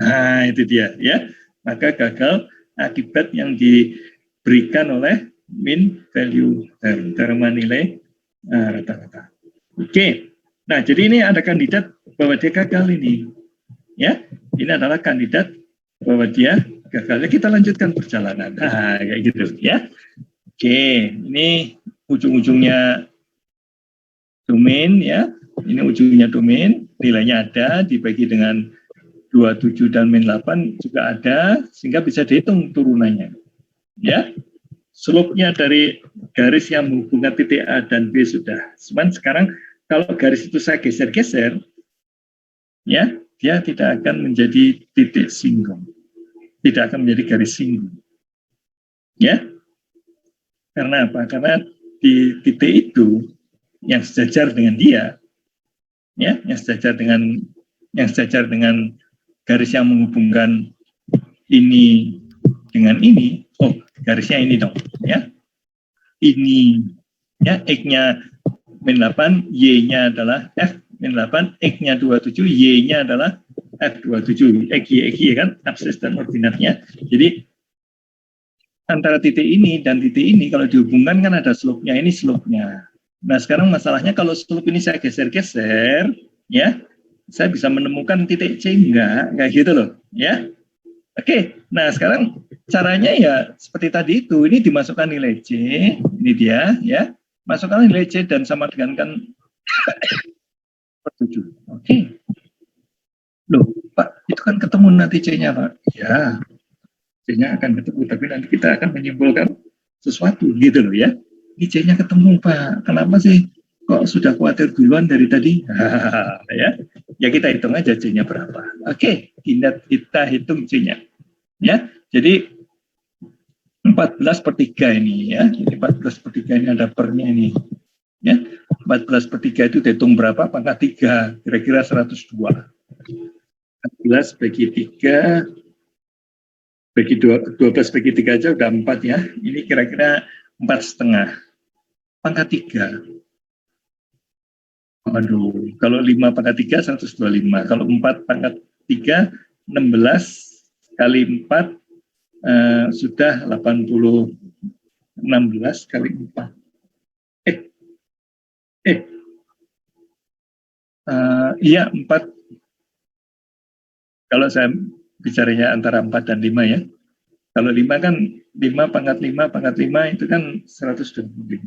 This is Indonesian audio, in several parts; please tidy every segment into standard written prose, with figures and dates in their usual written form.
Nah, itu dia ya. Maka gagal akibat yang diberikan oleh mean value term nilai rata-rata. Oke. Nah, jadi ini ada kandidat bahwa dia gagal ini. Ya. Ini adalah kandidat bahwa dia gagalnya. Kita lanjutkan perjalanan. Nah, kayak gitu ya. Oke, ini ujung-ujungnya domain ya. Ini ujungnya domain, nilainya ada dibagi dengan 27 dan min 8 juga ada, sehingga bisa dihitung turunannya. Ya, slope-nya dari garis yang menghubungkan titik A dan B sudah. Cuman sekarang kalau garis itu saya geser-geser, ya, dia tidak akan menjadi titik singgung, tidak akan menjadi garis singgung. Ya, karena apa? Karena di titik itu yang sejajar dengan dia, ya, yang sejajar dengan garis yang menghubungkan ini dengan ini, oh garisnya ini dong, ya, ini, ya, X-nya min 8, Y-nya adalah F min 8, X-nya 27, Y-nya adalah F27, X, Y kan, aksis dan ordinatnya. Jadi antara titik ini dan titik ini kalau dihubungkan kan ada slope-nya, ini slope-nya. Nah sekarang masalahnya kalau slope ini saya geser-geser, ya, saya bisa menemukan titik C enggak gitu loh, ya. Oke, nah sekarang caranya ya seperti tadi itu, ini dimasukkan nilai C, ini dia, ya, masukkan nilai C dan sama dengan kan per 7. Oke. Loh, Pak, itu kan ketemu nanti C-nya, Pak. Ya, C-nya akan ketemu, tapi nanti kita akan menyimpulkan sesuatu, gitu loh ya. Ini C-nya ketemu, Pak. Kenapa sih? Kok sudah khawatir duluan dari tadi? Ya, ya kita hitung aja C-nya berapa. Oke, kita hitung C-nya. Ya, jadi 14/3 ini ya. Jadi 14/3 ini ada pernya ini. Ya, 14/3 itu dihitung berapa? Pangkat 3, kira-kira 102. 14 bagi 3 bagi 12 bagi 3 aja udah 4 ya. Ini kira-kira 4,5. Pangkat 3. Aduh, kalau 5 pangkat 3 125. Kalau 4 pangkat 3 16 kali 4 sudah 80. 16 kali 4. Iya 4. Kalau saya bicaranya antara 4 dan 5 ya. Kalau 5 kan 5 pangkat 5 pangkat 5 itu kan 125.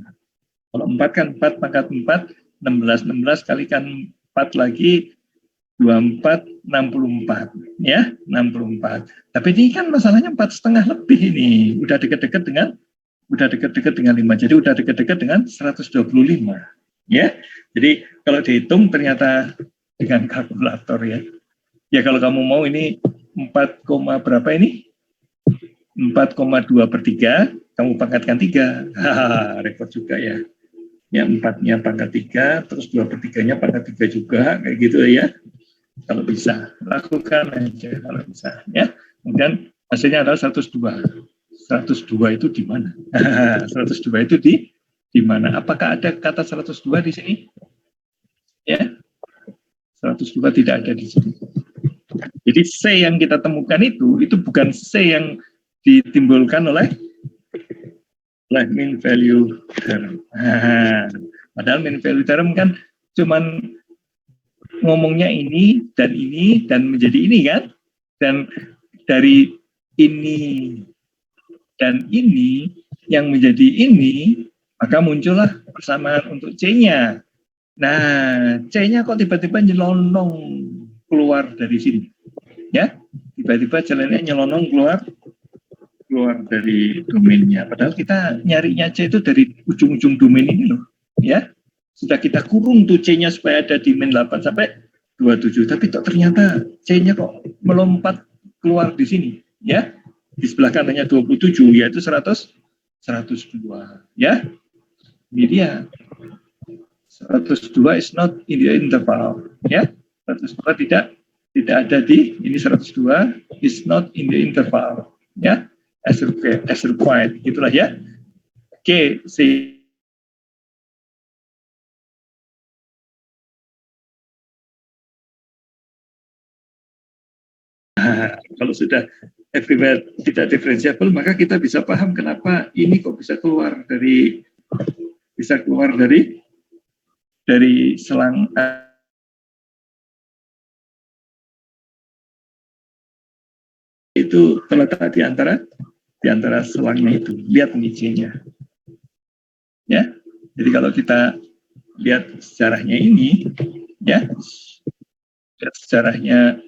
Kalau 4 kan 4 pangkat 4 16 kalikan 4 lagi 24 64 ya 64. Tapi ini kan masalahnya 4,5 lebih ini. Udah dekat-dekat dengan 5. Jadi udah dekat-dekat dengan 125 ya. Jadi kalau dihitung ternyata dengan kalkulator ya. Ya kalau kamu mau ini 4, berapa ini? 4,2/3, kamu pangkatkan 3. Repot juga ya. Ya 4-nya pangkat 3, terus 2/3-nya pangkat 3 juga, kayak gitu ya. Kalau bisa, lakukan aja kalau bisa. Ya. Kemudian hasilnya adalah 102. 102 itu di mana? 102 itu di mana? Apakah ada kata 102 di sini? Ya. 102 tidak ada di sini. Jadi C yang kita temukan itu bukan C yang ditimbulkan oleh mean value term. Padahal mean value term kan cuman ngomongnya ini dan menjadi ini kan. Dan dari ini dan ini yang menjadi ini, maka muncullah persamaan untuk C-nya. Nah, C-nya kok tiba-tiba nyelonong keluar dari sini. Ya, tiba-tiba jalannya nyelonong keluar dari domainnya. Padahal kita nyarinya C itu dari ujung-ujung domain ini loh. Ya, sudah kita kurung tuh C-nya supaya ada di min 8 sampai 27. Tapi ternyata C-nya kok melompat keluar di sini. Ya, di sebelah kanannya 27, yaitu 102. Ya, ini dia. 102 is not in the interval. Ya, 102 tidak ada di ini 102 is not in the interval. Ya, as required. Gitulah ya. Oke, see Nah, kalau sudah everywhere tidak differentiable, maka kita bisa paham kenapa ini kok bisa keluar dari selang itu terletak di antara selangnya itu. Lihat nih C-nya. Ya. Jadi kalau kita lihat sejarahnya ini, ya. Lihat sejarahnya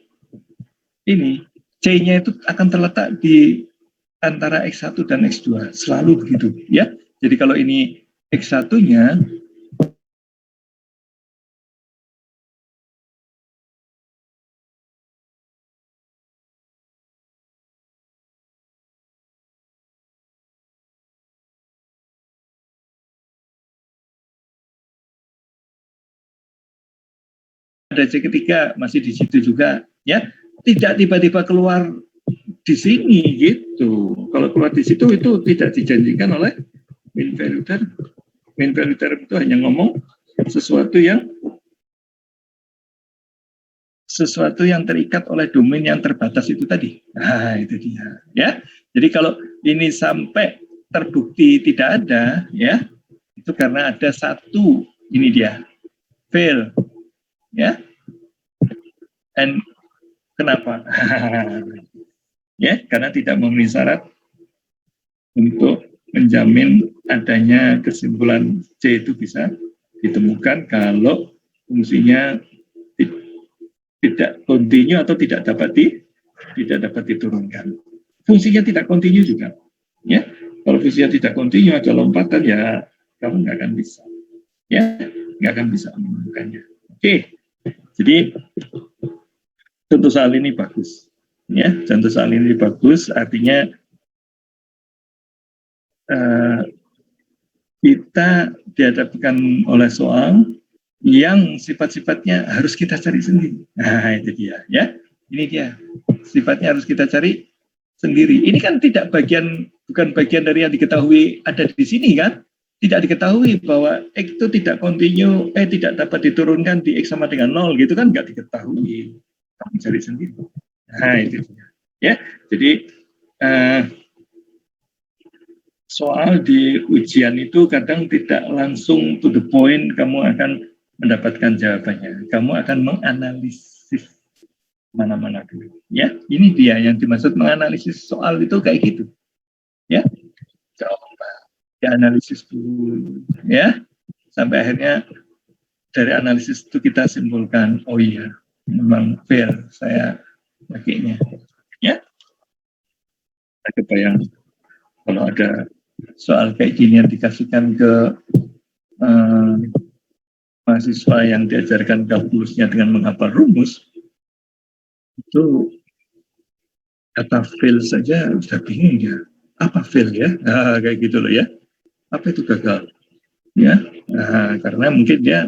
ini, C-nya itu akan terletak di antara X1 dan X2. Selalu begitu, ya. Jadi kalau ini X1-nya ada C ketiga masih di situ juga, ya. Tidak tiba-tiba keluar di sini gitu. Kalau keluar di situ itu tidak dijanjikan oleh mean value term. Mean value term itu hanya ngomong sesuatu yang terikat oleh domain yang terbatas itu tadi. Nah, itu dia, ya. Jadi kalau ini sampai terbukti tidak ada, ya, itu karena ada satu, ini dia, fail, ya. And kenapa? Ya, karena tidak memenuhi syarat untuk menjamin adanya kesimpulan C itu bisa ditemukan kalau fungsinya tidak kontinu atau tidak dapat diturunkan. Fungsinya tidak kontinu juga, ya. Kalau fungsinya tidak kontinu ada lompatan, ya kamu nggak akan bisa, ya, nggak akan bisa menemukannya. Oke, jadi contoh soal ini bagus, ya. Contoh soal ini bagus, artinya kita dihadapkan oleh soal yang sifat-sifatnya harus kita cari sendiri. Nah, itu dia, ya. Ini dia, sifatnya harus kita cari sendiri. Ini kan bukan bagian dari yang diketahui ada di sini, kan? Tidak diketahui bahwa X itu tidak kontinu, tidak dapat diturunkan di X sama dengan 0, gitu kan? Nggak diketahui. Kamu cari sendiri. Nah, itu dia. Ya, jadi soal di ujian itu kadang tidak langsung to the point kamu akan mendapatkan jawabannya. Kamu akan menganalisis mana-mana dulu. Ya, ini dia yang dimaksud menganalisis soal itu kayak gitu. Ya, coba dianalisis dulu. Ya, sampai akhirnya dari analisis itu kita simpulkan, oh iya, memang fair saya pakainya. Ya, saya kebayang kalau ada soal kayak gini yang dikasihkan ke mahasiswa yang diajarkan kalkulusnya dengan menghafal rumus, itu kata fail saja sudah bingung ya. Apa fail ya? Nah, kayak gitu loh ya. Apa itu gagal? Ya, nah, karena mungkin dia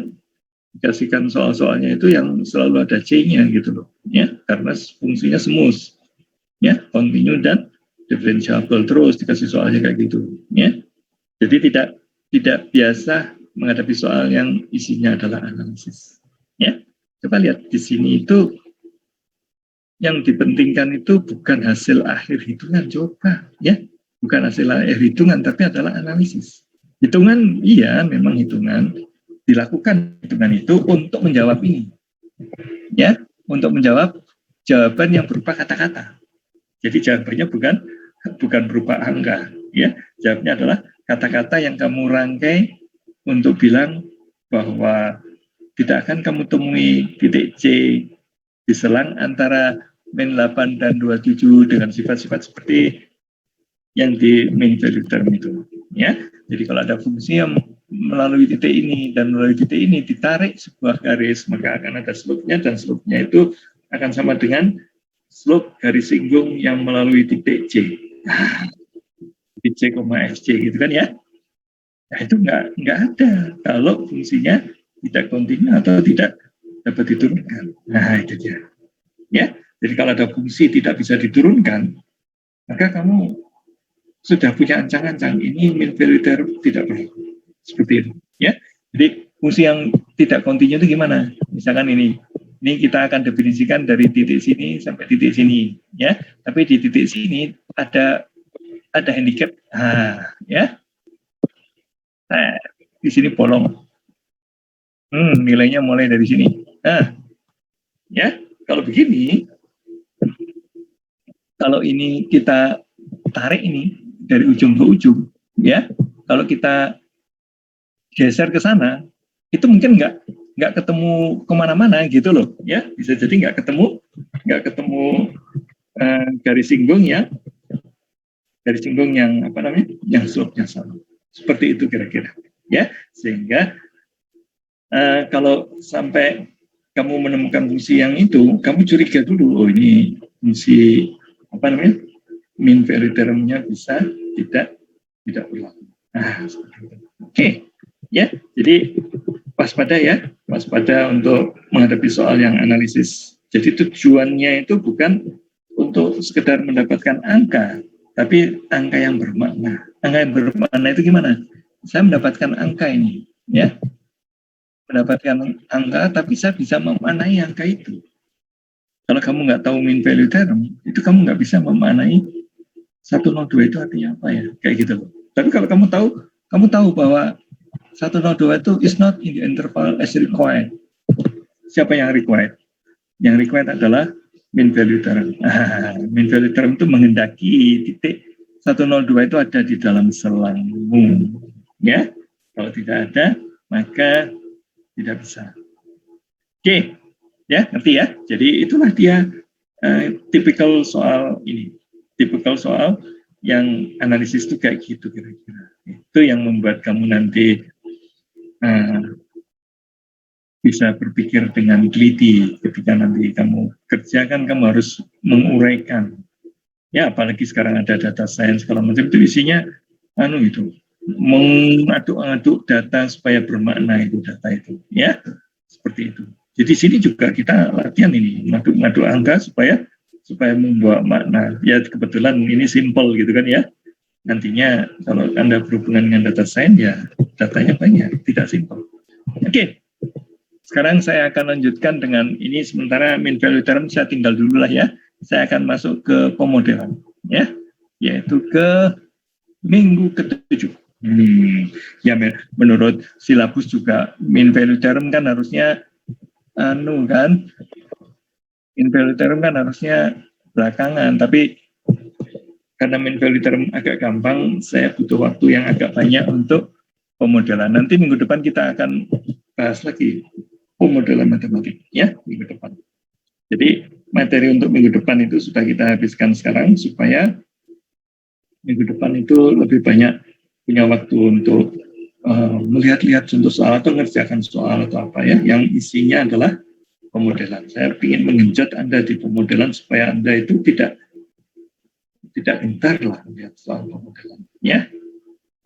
dikasihkan soal-soalnya itu yang selalu ada C-nya gitu loh. Ya, karena fungsinya smooth, ya, continue dan differentiable, terus dikasih soalnya kayak gitu. Ya, jadi tidak biasa menghadapi soal yang isinya adalah analisis. Ya, coba lihat di sini itu yang dipentingkan itu bukan hasil akhir hitungan, coba ya, bukan hasil akhir hitungan, tapi adalah analisis. Hitungan, iya memang hitungan, dilakukan hitungan itu untuk menjawab ini, ya, untuk menjawab jawaban yang berupa kata-kata. Jadi jawabannya bukan berupa angka, ya, jawabnya adalah kata-kata yang kamu rangkai untuk bilang bahwa tidak akan kamu temui titik C di selang antara min 8 dan 27 dengan sifat-sifat seperti yang di mean value term itu, ya. Jadi kalau ada fungsi yang melalui titik ini dan melalui titik ini ditarik sebuah garis, maka akan ada slope-nya, dan slope-nya itu akan sama dengan slope garis singgung yang melalui titik C. Titik C, FC gitu kan ya. Nah, itu nggak ada kalau fungsinya tidak kontinu atau tidak dapat diturunkan. Nah, itu dia. Ya, jadi kalau ada fungsi tidak bisa diturunkan, maka kamu sudah punya ancang-ancang ini mean value term tidak perlu. Seperti itu. Ya, jadi fungsi yang tidak kontinu itu gimana? Misalkan ini Ini kita akan definisikan dari titik sini sampai titik sini, ya. Tapi di titik sini ada handicap, ya. Nah, di sini bolong. Nilainya mulai dari sini. Nah, ya, kalau begini, kalau ini kita tarik ini dari ujung ke ujung, ya. Kalau kita geser ke sana, itu mungkin nggak ketemu kemana-mana gitu loh, ya. Bisa jadi nggak ketemu garis singgung ya, garis singgung yang apa namanya, yang slope-nya sama. Seperti itu kira-kira, ya. Sehingga kalau sampai kamu menemukan fungsi yang itu, kamu curiga dulu, oh ini fungsi apa namanya, mean value termnya bisa tidak berlaku. Nah, oke. Ya, jadi waspada ya, waspada untuk menghadapi soal yang analisis. Jadi tujuannya itu bukan untuk sekedar mendapatkan angka, tapi angka yang bermakna. Angka yang bermakna itu gimana? Saya mendapatkan angka ini, ya, mendapatkan angka, tapi saya bisa memaknai angka itu. Kalau kamu nggak tahu mean value term, itu kamu nggak bisa memaknai 102 itu artinya apa ya, kayak gitu. Tapi kalau kamu tahu bahwa 102 itu is not in the interval as required. Siapa yang required? Yang required adalah mean value term. Mean value term itu menghendaki titik 102 itu ada di dalam selangmu. Ya, kalau tidak ada, maka tidak bisa. Oke, ya, ngerti ya? Jadi itulah dia tipikal soal ini. Tipikal soal yang analisis itu kayak gitu kira-kira. Itu yang membuat kamu nanti bisa berpikir dengan teliti. Ketika nanti kamu kerja kan kamu harus menguraikan, ya, apalagi sekarang ada data science kalau macam itu isinya itu mengaduk-aduk data supaya bermakna itu data itu, ya, seperti itu. Jadi sini juga kita latihan ini ngaduk-ngaduk angka supaya membawa makna. Ya kebetulan ini simple gitu kan ya. Nantinya kalau Anda berhubungan dengan data science ya datanya banyak, tidak simple. Oke. Sekarang saya akan lanjutkan dengan ini, sementara mean value term saya tinggal dulu lah ya. Saya akan masuk ke pemodelan, ya, yaitu ke minggu ke-7. Ya, menurut silabus juga mean value term kan harusnya mean value term kan harusnya belakangan, tapi karena mean value term agak gampang, saya butuh waktu yang agak banyak untuk pemodelan. Nanti minggu depan kita akan bahas lagi pemodelan matematik, ya, minggu depan. Jadi materi untuk minggu depan itu sudah kita habiskan sekarang supaya minggu depan itu lebih banyak punya waktu untuk melihat-lihat contoh soal atau mengerjakan soal atau apa ya, yang isinya adalah pemodelan. Saya ingin mengenjot Anda di pemodelan supaya Anda itu tidak gentar lah melihat soal pemodelan, ya.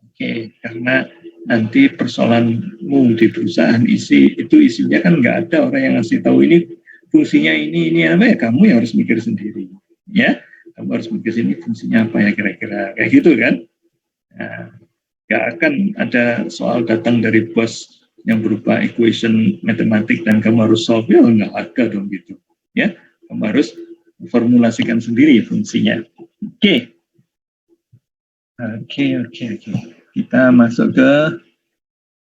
Oke, karena nanti persoalanmu di perusahaan isinya kan nggak ada orang yang ngasih tahu ini fungsinya ini apa ya, kamu yang harus mikir sendiri, ya, kamu harus mikir ini fungsinya apa ya kira-kira, kayak gitu kan. Nah, nggak akan ada soal datang dari bos yang berupa equation matematik dan kamu harus solve, ya nggak ada dong gitu, ya, kamu harus formulasikan sendiri fungsinya. Oke. Kita masuk ke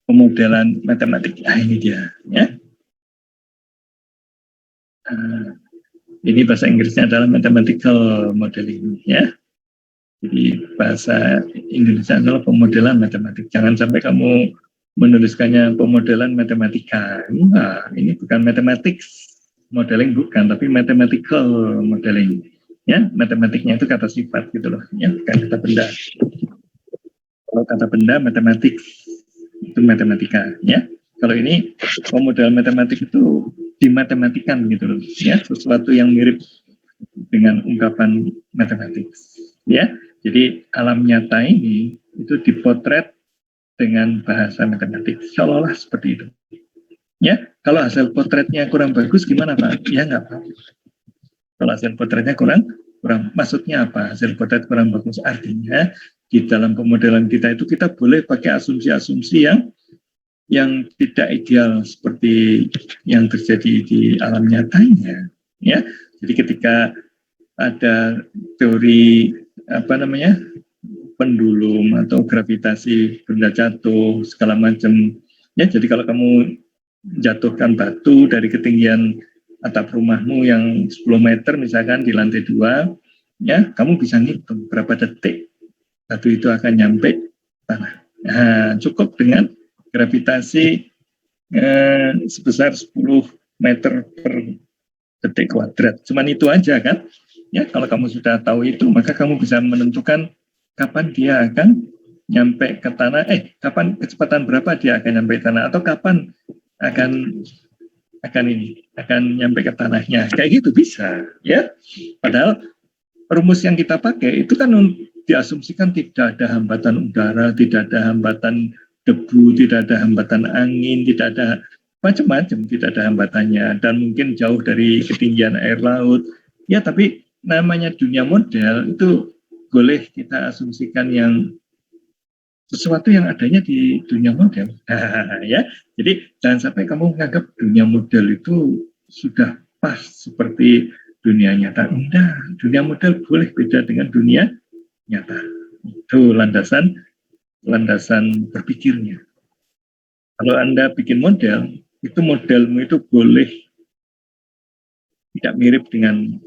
pemodelan matematik. Ini dia, ya. Ini bahasa Inggrisnya adalah mathematical modeling, ya. Jadi bahasa Indonesia adalah pemodelan matematik. Jangan sampai kamu menuliskannya pemodelan matematika. Ini bukan mathematics modeling, bukan, tapi mathematical modeling. Ya, matematiknya itu kata sifat gitu loh, ya, bukan kata benda. Kalau kata benda matematik itu matematika, ya. Kalau ini pemodelan matematik itu dimatematikan gitu loh, ya, sesuatu yang mirip dengan ungkapan matematik, ya. Jadi alam nyata ini itu dipotret dengan bahasa matematik, seolah-olah seperti itu, ya. Kalau hasil potretnya kurang bagus gimana Pak? Ya nggak apa-apa. Kalau hasil potretnya kurang, maksudnya apa? Hasil potret kurang bagus artinya di dalam pemodelan kita itu kita boleh pakai asumsi-asumsi yang yang tidak ideal seperti yang terjadi di alam nyatanya, ya. Jadi ketika ada teori pendulum atau gravitasi benda jatuh segala macam, ya. Jadi kalau kamu jatuhkan batu dari ketinggian atap rumahmu yang 10 meter misalkan di lantai 2, ya, kamu bisa ngitung berapa detik batu itu akan nyampe tanah. Nah, cukup dengan gravitasi sebesar 10 meter per detik kuadrat. Cuman itu aja kan. Ya, kalau kamu sudah tahu itu, maka kamu bisa menentukan kapan dia akan nyampe ke tanah, kapan kecepatan berapa dia akan nyampe ke tanah, atau kapan akan nyampe ke tanahnya. Kayak gitu bisa, ya. Padahal rumus yang kita pakai itu kan diasumsikan tidak ada hambatan udara, tidak ada hambatan debu, tidak ada hambatan angin, tidak ada macam-macam, tidak ada hambatannya, dan mungkin jauh dari ketinggian air laut. Ya, tapi namanya dunia model itu boleh kita asumsikan yang sesuatu yang adanya di dunia model. Ya, jadi jangan sampai kamu menganggap dunia model itu sudah pas seperti dunia nyata. Enggak, dunia model boleh beda dengan dunia nyata. Itu landasan berpikirnya. Kalau Anda bikin model, itu modelmu itu boleh tidak mirip dengan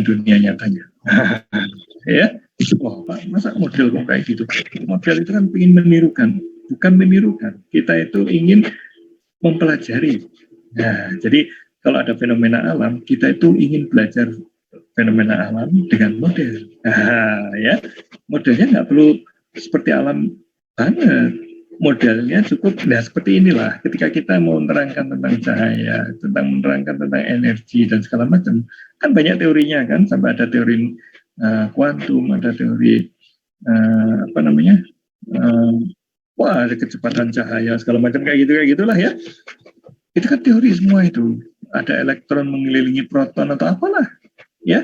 dunia nyatanya. Ya, wah Pak, masa model kok kayak gitu? Model itu kan ingin menirukan, bukan menirukan. Kita itu ingin mempelajari. Nah, jadi kalau ada fenomena alam, kita itu ingin belajar fenomena alam dengan model. Nah, ya, modelnya nggak perlu seperti alam banget. Modelnya cukup, nah seperti inilah. Ketika kita mau menerangkan tentang cahaya, menerangkan tentang energi dan segala macam, kan banyak teorinya kan, sampai ada teori kuantum, ada teori ada kecepatan cahaya segala macam kayak gitulah ya. Itu kan teori semua itu. Ada elektron mengelilingi proton atau apalah, ya.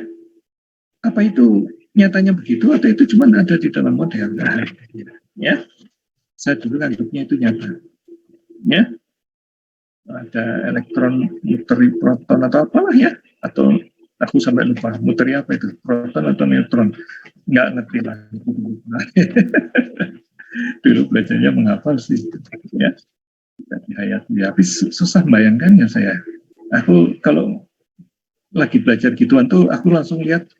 Apa itu nyatanya begitu atau itu cuma ada di dalam model? Nah, ya. Saya dulu anggapnya itu nyata. Ya. Ada elektron muteri proton atau apalah ya, atau aku sampai lupa muteri apa itu, proton atau neutron, nggak ngerti lah. Dulu belajarnya menghafal sih, ya. Tapi susah bayangkannya saya. Aku kalau lagi belajar gituan tuh, aku langsung lihat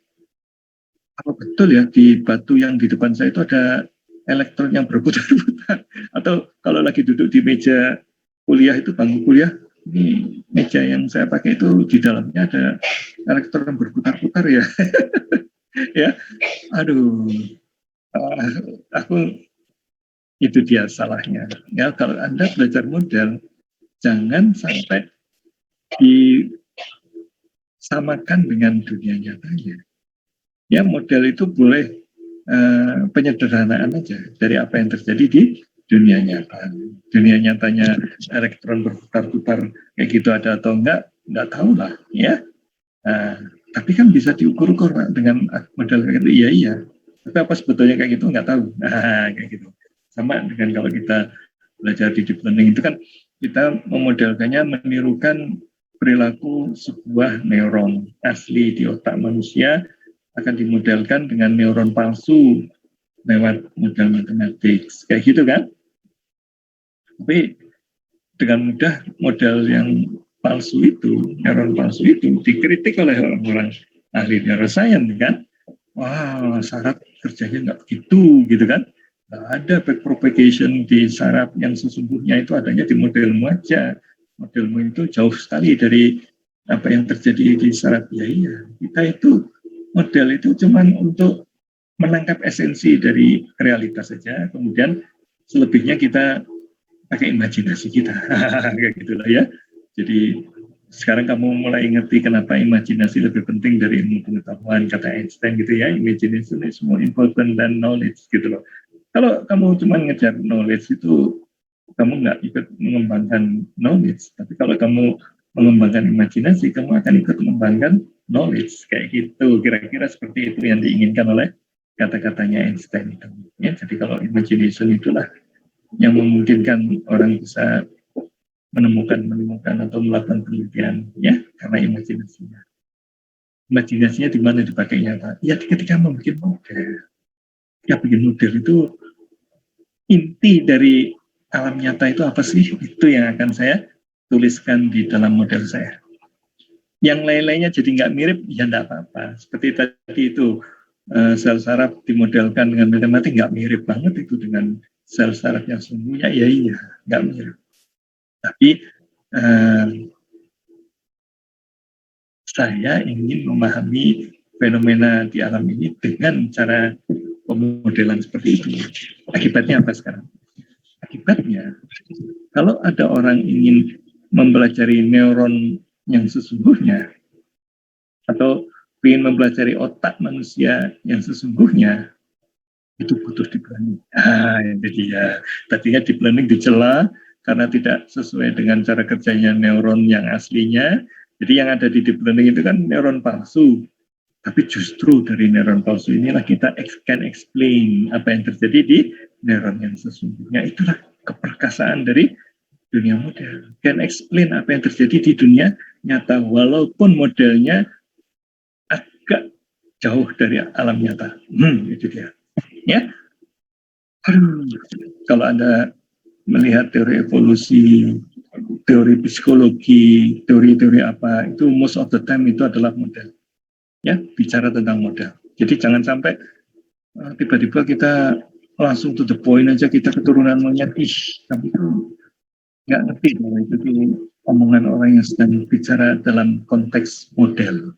apa betul ya di batu yang di depan saya itu ada elektron yang berputar-putar. Atau kalau lagi duduk di meja kuliah itu, bangku kuliah, ini meja yang saya pakai itu di dalamnya ada elektron berputar-putar ya. Ya, aduh, aku itu dia salahnya. Ya, kalau Anda belajar model, jangan sampai disamakan dengan dunia nyatanya. Ya, model itu boleh penyederhanaan aja dari apa yang terjadi di dunia nyata. Dunia nyatanya elektron berputar-putar kayak gitu ada atau enggak tahu lah, ya. Tapi kan bisa diukur-ukur dengan model kayak gitu, iya. Tapi apa sebetulnya kayak gitu nggak tahu. Kayak gitu. Sama dengan kalau kita belajar di deep learning itu kan kita memodelkannya menirukan perilaku sebuah neuron asli di otak manusia, akan dimodelkan dengan neuron palsu lewat model matematik, kayak gitu kan. Tapi dengan mudah model yang palsu itu, neuron palsu itu dikritik oleh orang-orang ahli neuroscience kan. Wah, saraf kerjanya nggak begitu gitu kan. Nggak ada backpropagation di saraf, yang sesungguhnya itu adanya di modelmu aja. Modelmu itu jauh sekali dari apa yang terjadi di saraf. Ya iya, kita itu model itu cuma untuk menangkap esensi dari realitas saja, kemudian selebihnya kita pakai imajinasi kita. Kayak gitulah ya. Jadi sekarang kamu mulai ngerti kenapa imajinasi lebih penting dari ilmu pengetahuan, kata Einstein gitu ya. Imagination is more important than knowledge gitu loh. Kalau kamu cuma ngejar knowledge itu, kamu nggak ikut mengembangkan knowledge. Tapi kalau kamu mengembangkan imajinasi, kamu akan ikut mengembangkan knowledge. Kayak gitu, kira-kira seperti itu yang diinginkan oleh kata-katanya Einstein itu. Ya, jadi kalau imagination itulah yang memungkinkan orang bisa menemukan atau melakukan penelitian, ya, karena imajinasinya di mana dipakainya, Pak? Ya ketika membuat model. Ya bikin model itu inti dari alam nyata itu apa sih? Itu yang akan saya tuliskan di dalam model saya. Yang lain-lainnya jadi nggak mirip, ya nggak apa-apa. Seperti tadi itu, sel saraf dimodelkan dengan matematik, nggak mirip banget itu dengan sel saraf yang sesungguhnya, ya iya, nggak mirip. Tapi saya ingin memahami fenomena di alam ini dengan cara pemodelan seperti itu. Akibatnya apa sekarang? Akibatnya, kalau ada orang ingin mempelajari neuron yang sesungguhnya, atau ingin mempelajari otak manusia yang sesungguhnya, itu butuh di planning. Itu dia. Tadinya di planning dicela karena tidak sesuai dengan cara kerjanya neuron yang aslinya. Jadi yang ada di deep learning itu kan neuron palsu. Tapi justru dari neuron palsu inilah kita can explain apa yang terjadi di neuron yang sesungguhnya. Itulah keperkasaan dari dunia model. Can explain apa yang terjadi di dunia nyata, walaupun modelnya agak jauh dari alam nyata. Itu dia. Ya, kalau Anda melihat teori evolusi, teori psikologi, teori-teori apa, itu most of the time itu adalah model. Ya, bicara tentang model. Jadi jangan sampai tiba-tiba kita langsung to the point aja, kita keturunan monyet, tapi itu nggak ngerti bahwa itu tuh omongan orang yang sedang bicara dalam konteks model,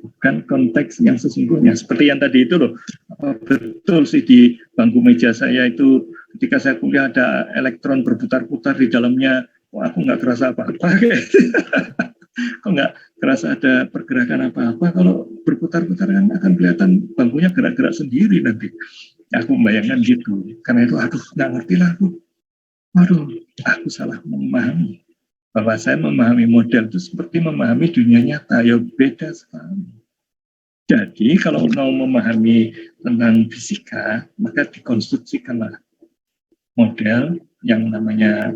bukan konteks yang sesungguhnya. Seperti yang tadi itu loh, betul sih di bangku meja saya itu ketika saya kuliah ada elektron berputar-putar di dalamnya, aku nggak kerasa apa-apa. Kok nggak kerasa ada pergerakan apa-apa? Kalau berputar-putar kan akan kelihatan bangkunya gerak-gerak sendiri nanti. Aku membayangkan gitu. Karena itu, nggak ngerti lah aku. Aku salah memahami. Bahwa saya memahami model itu seperti memahami dunia nyata. Ya beda sekali. Jadi kalau mau memahami tentang fisika, maka dikonstruksikanlah model yang namanya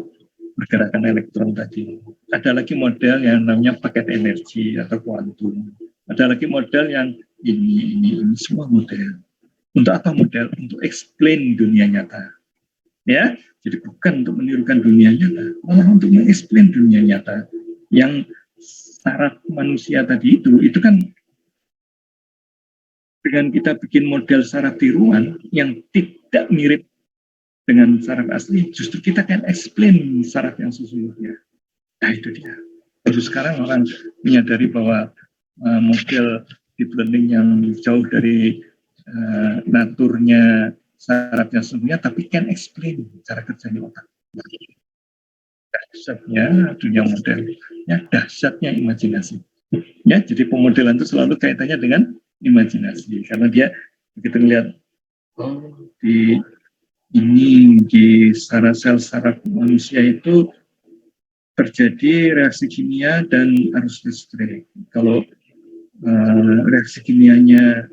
pergerakan elektron tadi. Ada lagi model yang namanya paket energi atau kuantum. Ada lagi model yang ini semua model. Untuk apa model? Untuk explain dunia nyata. Ya, jadi bukan untuk menirukan dunia nyata, malah untuk mengeksplain dunia nyata. Yang saraf manusia tadi itu kan dengan kita bikin model saraf tiruan yang tidak mirip dengan saraf asli, justru kita kan explain saraf yang sesungguhnya. Nah itu dia. Baru sekarang orang menyadari bahwa model deep learning yang jauh dari naturnya saraf yang sesungguhnya, tapi can explain cara kerjanya otak. Dahsyatnya dunia model, ya dahsyatnya imajinasi. Ya, jadi pemodelan itu selalu kaitannya dengan imajinasi, karena dia begitu melihat di sel saraf manusia itu terjadi reaksi kimia dan arus listrik. Kalau reaksi kimianya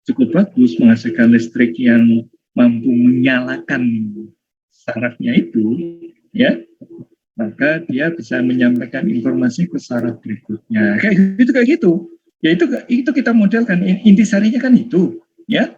cukup bagus, menghasilkan listrik yang mampu menyalakan sarafnya itu, ya, maka dia bisa menyampaikan informasi ke saraf berikutnya. Kayak gitu. Ya itu kita modelkan, intisarinya kan itu, ya.